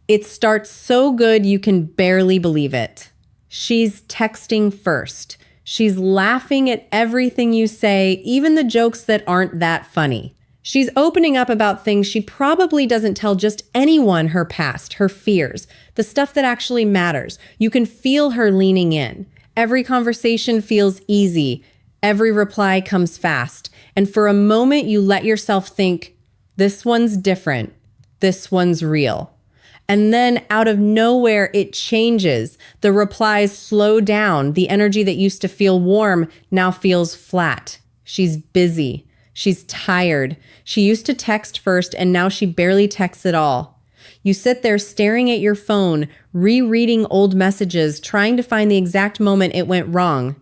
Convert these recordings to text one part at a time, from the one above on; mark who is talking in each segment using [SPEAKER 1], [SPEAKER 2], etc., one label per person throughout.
[SPEAKER 1] It starts so good you can barely believe it. She's texting first. She's laughing at everything you say, even the jokes that aren't that funny. She's opening up about things she probably doesn't tell just anyone, her past, her fears, the stuff that actually matters. You can feel her leaning in. Every conversation feels easy. Every reply comes fast. And for a moment, you let yourself think, this one's different. This one's real. And then out of nowhere, it changes. The replies slow down. The energy that used to feel warm now feels flat. She's busy. She's tired. She used to text first, and now she barely texts at all. You sit there staring at your phone, rereading old messages, trying to find the exact moment it went wrong.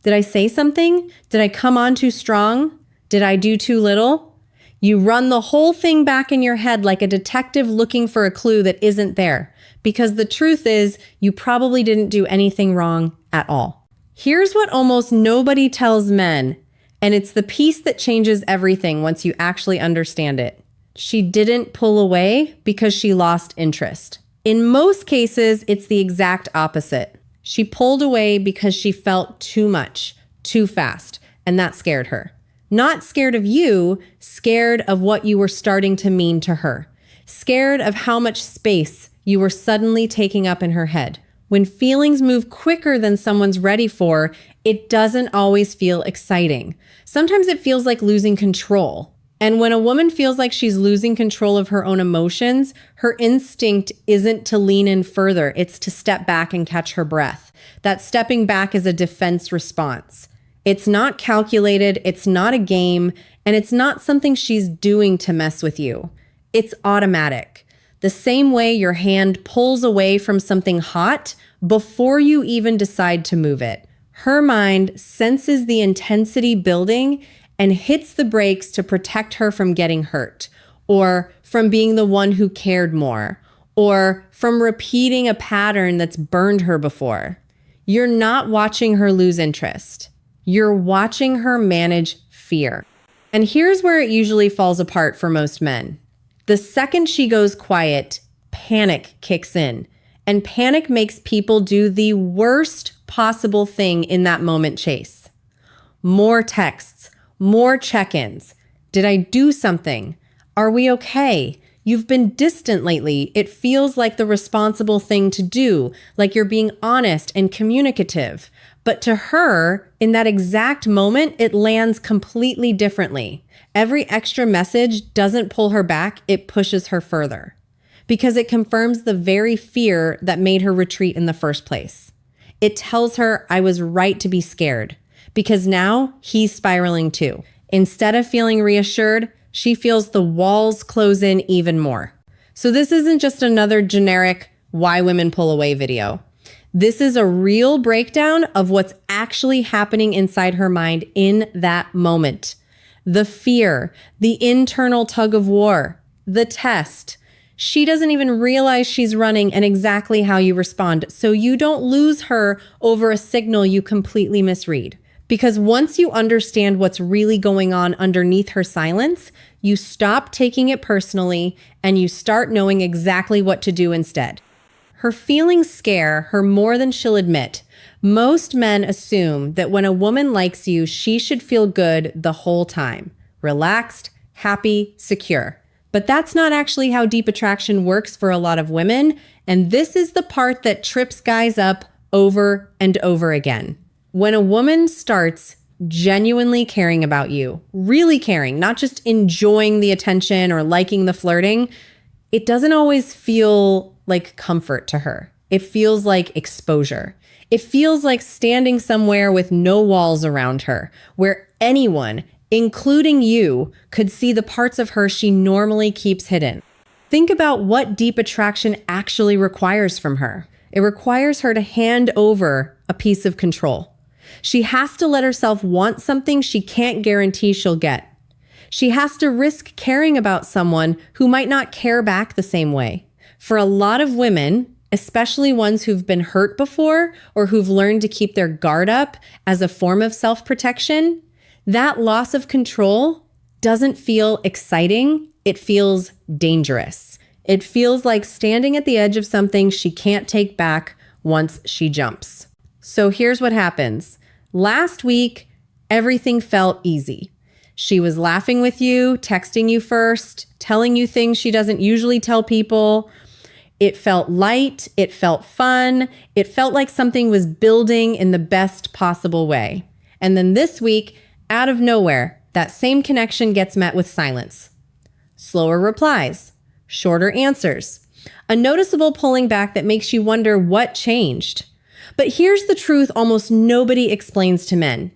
[SPEAKER 1] Did I say something? Did I come on too strong? Did I do too little? You run the whole thing back in your head like a detective looking for a clue that isn't there. Because the truth is, you probably didn't do anything wrong at all. Here's what almost nobody tells men, and it's the piece that changes everything once you actually understand it. She didn't pull away because she lost interest. In most cases, it's the exact opposite. She pulled away because she felt too much, too fast, and that scared her. Not scared of you, scared of what you were starting to mean to her. Scared of how much space you were suddenly taking up in her head. When feelings move quicker than someone's ready for, it doesn't always feel exciting. Sometimes it feels like losing control. And when a woman feels like she's losing control of her own emotions, her instinct isn't to lean in further, it's to step back and catch her breath. That stepping back is a defense response. It's not calculated, it's not a game, and it's not something she's doing to mess with you. It's automatic. The same way your hand pulls away from something hot before you even decide to move it. Her mind senses the intensity building and hits the brakes to protect her from getting hurt, or from being the one who cared more, or from repeating a pattern that's burned her before. You're not watching her lose interest. You're watching her manage fear. And here's where it usually falls apart for most men. The second she goes quiet, panic kicks in. And panic makes people do the worst possible thing in that moment chase. More texts, more check-ins. Did I do something? Are we okay? You've been distant lately. It feels like the responsible thing to do, like you're being honest and communicative. But to her, in that exact moment, it lands completely differently. Every extra message doesn't pull her back, it pushes her further. Because it confirms the very fear that made her retreat in the first place. It tells her, I was right to be scared. Because now, he's spiraling too. Instead of feeling reassured, she feels the walls close in even more. So this isn't just another generic why women pull away video. This is a real breakdown of what's actually happening inside her mind in that moment. The fear, the internal tug of war, the test. She doesn't even realize she's running and exactly how you respond, so you don't lose her over a signal you completely misread. Because once you understand what's really going on underneath her silence, you stop taking it personally and you start knowing exactly what to do instead. Her feelings scare her more than she'll admit. Most men assume that when a woman likes you, she should feel good the whole time. Relaxed, happy, secure. But that's not actually how deep attraction works for a lot of women, and this is the part that trips guys up over and over again. When a woman starts genuinely caring about you, really caring, not just enjoying the attention or liking the flirting, it doesn't always feel like comfort to her. It feels like exposure. It feels like standing somewhere with no walls around her, where anyone, including you, could see the parts of her she normally keeps hidden. Think about what deep attraction actually requires from her. It requires her to hand over a piece of control. She has to let herself want something she can't guarantee she'll get. She has to risk caring about someone who might not care back the same way. For a lot of women, especially ones who've been hurt before or who've learned to keep their guard up as a form of self-protection, that loss of control doesn't feel exciting. It feels dangerous. It feels like standing at the edge of something she can't take back once she jumps. So here's what happens. Last week, everything felt easy. She was laughing with you, texting you first, telling you things she doesn't usually tell people. It felt light. It felt fun. It felt like something was building in the best possible way. And then this week, out of nowhere, that same connection gets met with silence. Slower replies, shorter answers, a noticeable pulling back that makes you wonder what changed. But here's the truth almost nobody explains to men.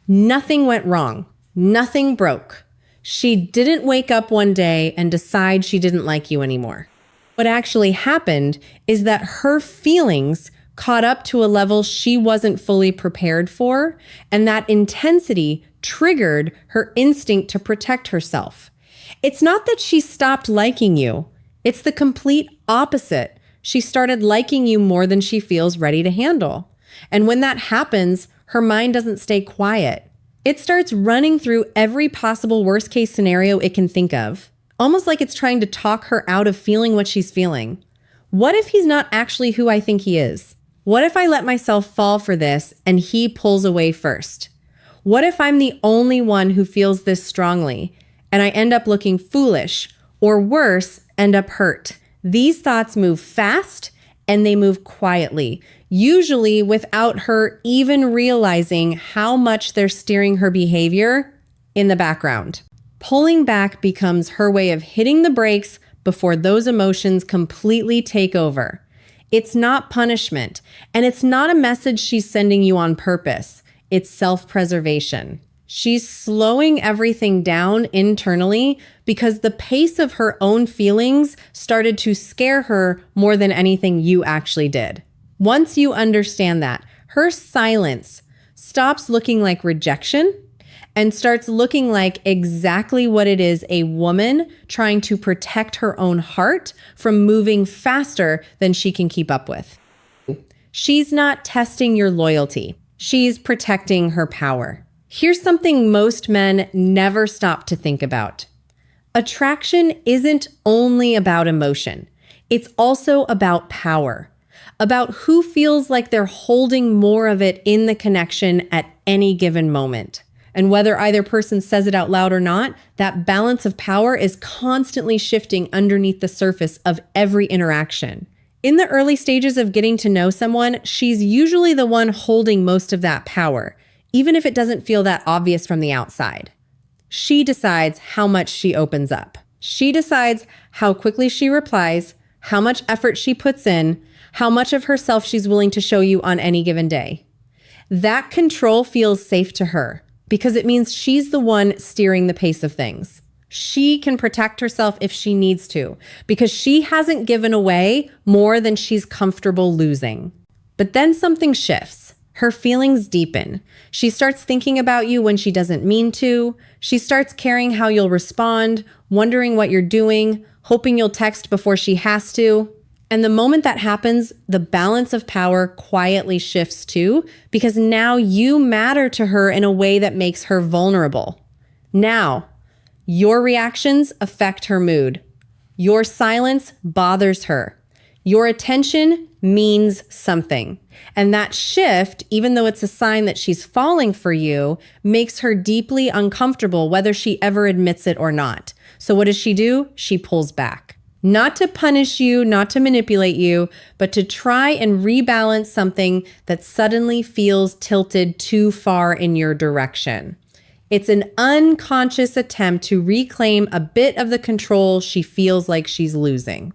[SPEAKER 1] Nothing went wrong. Nothing broke. She didn't wake up one day and decide she didn't like you anymore. What actually happened is that her feelings caught up to a level she wasn't fully prepared for, and that intensity triggered her instinct to protect herself. It's not that she stopped liking you. It's the complete opposite. She started liking you more than she feels ready to handle. And when that happens, her mind doesn't stay quiet. It starts running through every possible worst-case scenario it can think of, almost like it's trying to talk her out of feeling what she's feeling. What if he's not actually who I think he is? What if I let myself fall for this and he pulls away first? What if I'm the only one who feels this strongly and I end up looking foolish, or worse, end up hurt? These thoughts move fast and they move quietly, usually without her even realizing how much they're steering her behavior in the background. Pulling back becomes her way of hitting the brakes before those emotions completely take over. It's not punishment, and it's not a message she's sending you on purpose. It's self-preservation. She's slowing everything down internally because the pace of her own feelings started to scare her more than anything you actually did. Once you understand that, her silence stops looking like rejection and starts looking like exactly what it is: a woman trying to protect her own heart from moving faster than she can keep up with. She's not testing your loyalty. She's protecting her power. Here's something most men never stop to think about. Attraction isn't only about emotion. It's also about power, about who feels like they're holding more of it in the connection at any given moment. And whether either person says it out loud or not, that balance of power is constantly shifting underneath the surface of every interaction. In the early stages of getting to know someone, she's usually the one holding most of that power, even if it doesn't feel that obvious from the outside. She decides how much she opens up. She decides how quickly she replies, how much effort she puts in, how much of herself she's willing to show you on any given day. That control feels safe to her because it means she's the one steering the pace of things. She can protect herself if she needs to because she hasn't given away more than she's comfortable losing. But then something shifts. Her feelings deepen. She starts thinking about you when she doesn't mean to. She starts caring how you'll respond, wondering what you're doing, hoping you'll text before she has to. And the moment that happens, the balance of power quietly shifts too, because now you matter to her in a way that makes her vulnerable. Now, your reactions affect her mood. Your silence bothers her. Your attention means something. And that shift, even though it's a sign that she's falling for you, makes her deeply uncomfortable, whether she ever admits it or not. So what does she do? She pulls back. Not to punish you, not to manipulate you, but to try and rebalance something that suddenly feels tilted too far in your direction. It's an unconscious attempt to reclaim a bit of the control she feels like she's losing.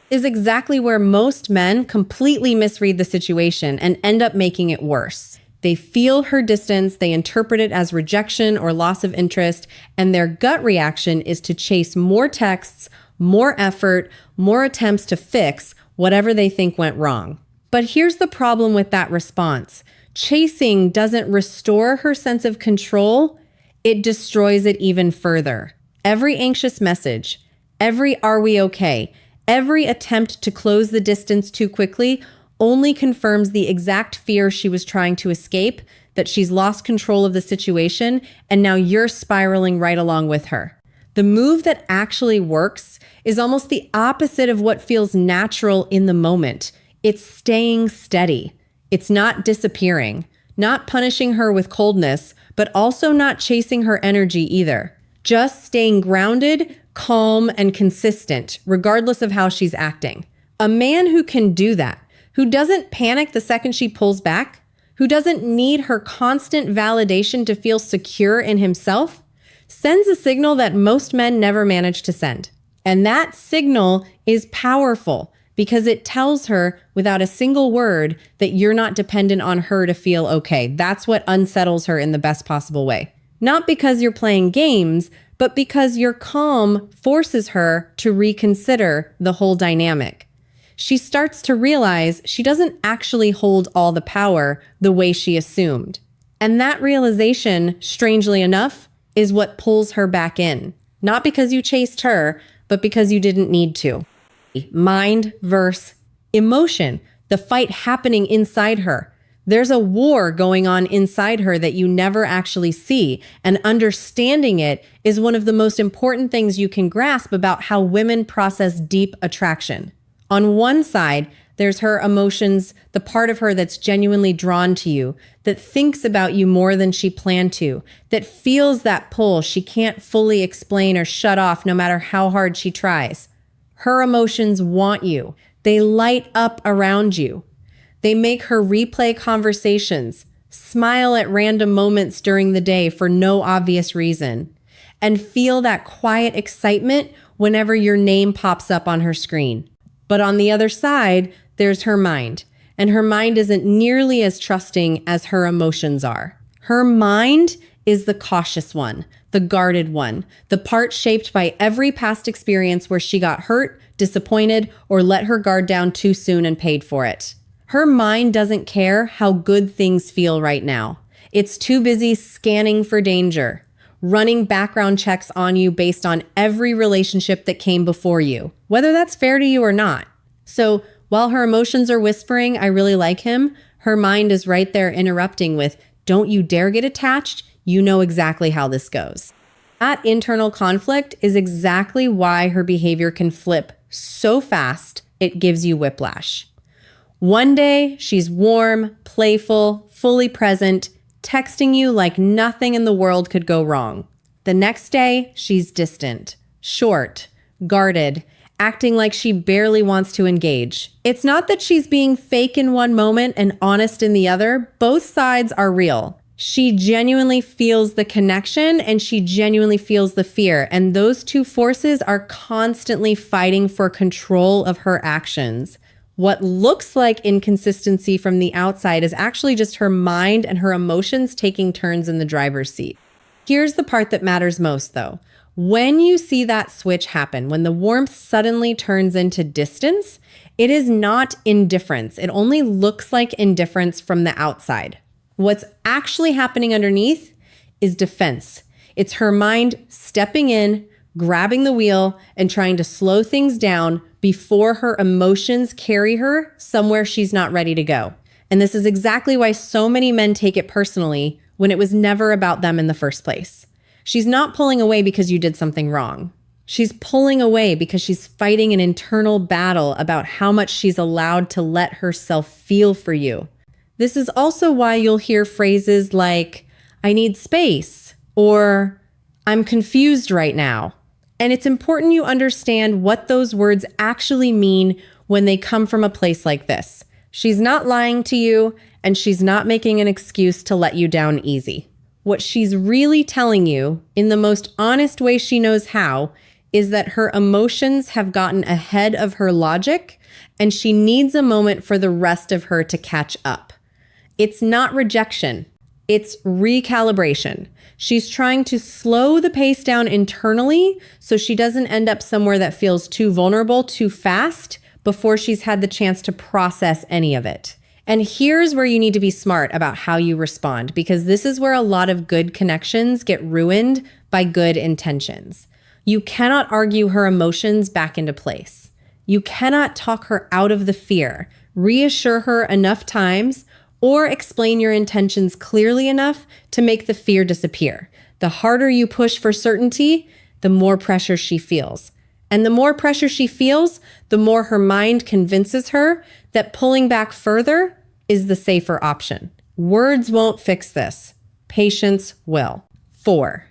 [SPEAKER 1] Is exactly where most men completely misread the situation and end up making it worse. They feel her distance, they interpret it as rejection or loss of interest, and their gut reaction is to chase more texts, more effort, more attempts to fix whatever they think went wrong. But here's the problem with that response. Chasing doesn't restore her sense of control, it destroys it even further. Every anxious message, every "are we okay?" every attempt to close the distance too quickly only confirms the exact fear she was trying to escape, that she's lost control of the situation, and now you're spiraling right along with her. The move that actually works is almost the opposite of what feels natural in the moment. It's staying steady. It's not disappearing, not punishing her with coldness, but also not chasing her energy either. Just staying grounded, calm, and consistent, regardless of how she's acting. A man who can do that, who doesn't panic the second she pulls back, who doesn't need her constant validation to feel secure in himself, sends a signal that most men never manage to send. And that signal is powerful because it tells her without a single word that you're not dependent on her to feel okay. That's what unsettles her in the best possible way. Not because you're playing games, but because your calm forces her to reconsider the whole dynamic. She starts to realize she doesn't actually hold all the power the way she assumed. And that realization, strangely enough, is what pulls her back in. Not because you chased her, but because you didn't need to. Mind versus emotion, the fight happening inside her. There's a war going on inside her that you never actually see, and understanding it is one of the most important things you can grasp about how women process deep attraction. On one side, there's her emotions, the part of her that's genuinely drawn to you, that thinks about you more than she planned to, that feels that pull she can't fully explain or shut off no matter how hard she tries. Her emotions want you. They light up around you. They make her replay conversations, smile at random moments during the day for no obvious reason, and feel that quiet excitement whenever your name pops up on her screen. But on the other side, there's her mind, and her mind isn't nearly as trusting as her emotions are. Her mind is the cautious one, the guarded one, the part shaped by every past experience where she got hurt, disappointed, or let her guard down too soon and paid for it. Her mind doesn't care how good things feel right now. It's too busy scanning for danger, running background checks on you based on every relationship that came before you, whether that's fair to you or not. So while her emotions are whispering, "I really like him," her mind is right there interrupting with, "Don't you dare get attached. You know exactly how this goes." That internal conflict is exactly why her behavior can flip so fast it gives you whiplash. One day, she's warm, playful, fully present, texting you like nothing in the world could go wrong. The next day, she's distant, short, guarded, acting like she barely wants to engage. It's not that she's being fake in one moment and honest in the other. Both sides are real. She genuinely feels the connection and she genuinely feels the fear. And those two forces are constantly fighting for control of her actions. What looks like inconsistency from the outside is actually just her mind and her emotions taking turns in the driver's seat. Here's the part that matters most, though. When you see that switch happen, when the warmth suddenly turns into distance, it is not indifference. It only looks like indifference from the outside. What's actually happening underneath is defense. It's her mind stepping in, grabbing the wheel, and trying to slow things down before her emotions carry her somewhere she's not ready to go. And this is exactly why so many men take it personally when it was never about them in the first place. She's not pulling away because you did something wrong. She's pulling away because she's fighting an internal battle about how much she's allowed to let herself feel for you. This is also why you'll hear phrases like, "I need space," or "I'm confused right now." And it's important you understand what those words actually mean when they come from a place like this. She's not lying to you, and she's not making an excuse to let you down easy. What she's really telling you, in the most honest way she knows how, is that her emotions have gotten ahead of her logic, and she needs a moment for the rest of her to catch up. It's not rejection. It's recalibration. She's trying to slow the pace down internally so she doesn't end up somewhere that feels too vulnerable too fast before she's had the chance to process any of it. And here's where you need to be smart about how you respond, because this is where a lot of good connections get ruined by good intentions. You cannot argue her emotions back into place. You cannot talk her out of the fear, reassure her enough times, or explain your intentions clearly enough to make the fear disappear. The harder you push for certainty, the more pressure she feels. And the more pressure she feels, the more her mind convinces her that pulling back further is the safer option. Words won't fix this. Patience will. 4.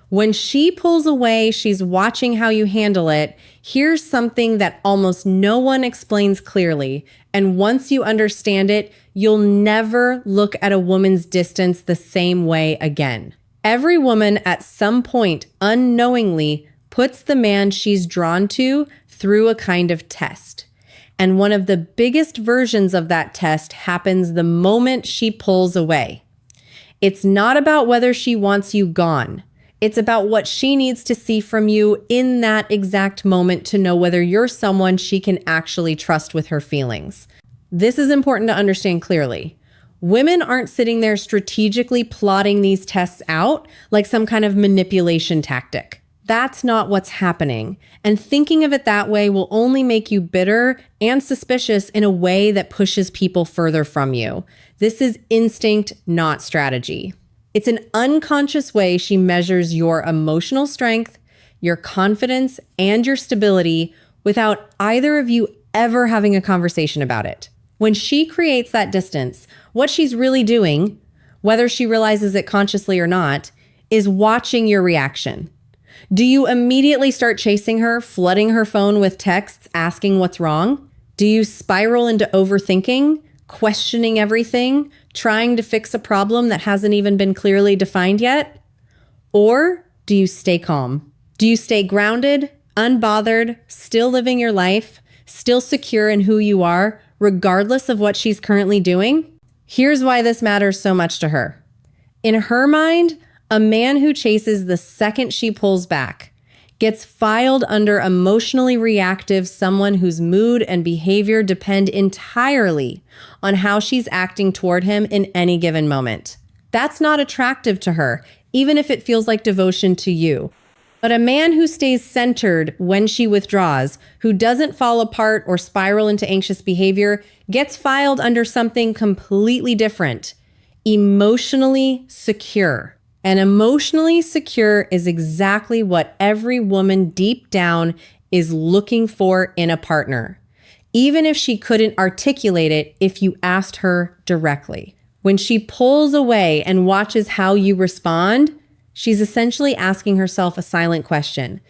[SPEAKER 1] When she pulls away, she's watching how you handle it. Here's something that almost no one explains clearly. And once you understand it, you'll never look at a woman's distance the same way again. Every woman at some point unknowingly puts the man she's drawn to through a kind of test. And one of the biggest versions of that test happens the moment she pulls away. It's not about whether she wants you gone. It's about what she needs to see from you in that exact moment to know whether you're someone she can actually trust with her feelings. This is important to understand clearly. Women aren't sitting there strategically plotting these tests out like some kind of manipulation tactic. That's not what's happening. And thinking of it that way will only make you bitter and suspicious in a way that pushes people further from you. This is instinct, not strategy. It's an unconscious way she measures your emotional strength, your confidence, and your stability without either of you ever having a conversation about it. When she creates that distance, what she's really doing, whether she realizes it consciously or not, is watching your reaction. Do you immediately start chasing her, flooding her phone with texts, asking what's wrong? Do you spiral into overthinking, questioning everything, trying to fix a problem that hasn't even been clearly defined yet? Or do you stay calm? Do you stay grounded, unbothered, still living your life, still secure in who you are, regardless of what she's currently doing? Here's why this matters so much to her. In her mind, a man who chases the second she pulls back gets filed under emotionally reactive, someone whose mood and behavior depend entirely on how she's acting toward him in any given moment. That's not attractive to her, even if it feels like devotion to you. But a man who stays centered when she withdraws, who doesn't fall apart or spiral into anxious behavior, gets filed under something completely different: emotionally secure. And emotionally secure is exactly what every woman deep down is looking for in a partner, even if she couldn't articulate it if you asked her directly. When she pulls away and watches how you respond, she's essentially asking herself a silent question.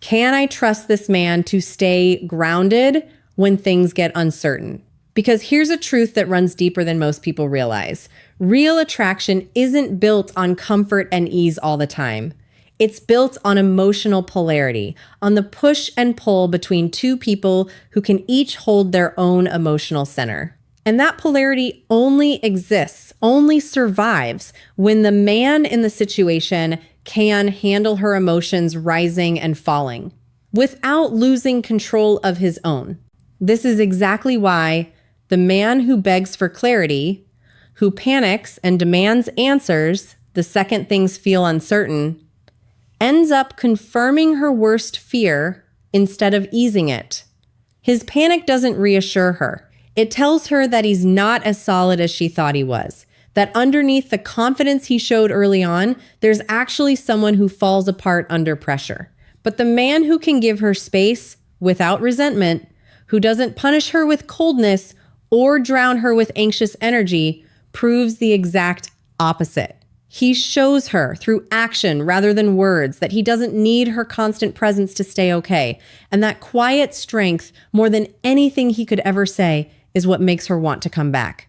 [SPEAKER 1] Can I trust this man to stay grounded when things get uncertain? Because here's a truth that runs deeper than most people realize. Real attraction isn't built on comfort and ease all the time. It's built on emotional polarity, on the push and pull between two people who can each hold their own emotional center. And that polarity only exists, only survives when the man in the situation can handle her emotions rising and falling without losing control of his own. This is exactly why the man who begs for clarity, who panics and demands answers the second things feel uncertain, ends up confirming her worst fear instead of easing it. His panic doesn't reassure her. It tells her that he's not as solid as she thought he was, that underneath the confidence he showed early on, there's actually someone who falls apart under pressure. But the man who can give her space without resentment, who doesn't punish her with coldness or drown her with anxious energy, proves the exact opposite. He shows her through action rather than words that he doesn't need her constant presence to stay okay. And that quiet strength, more than anything he could ever say, is what makes her want to come back.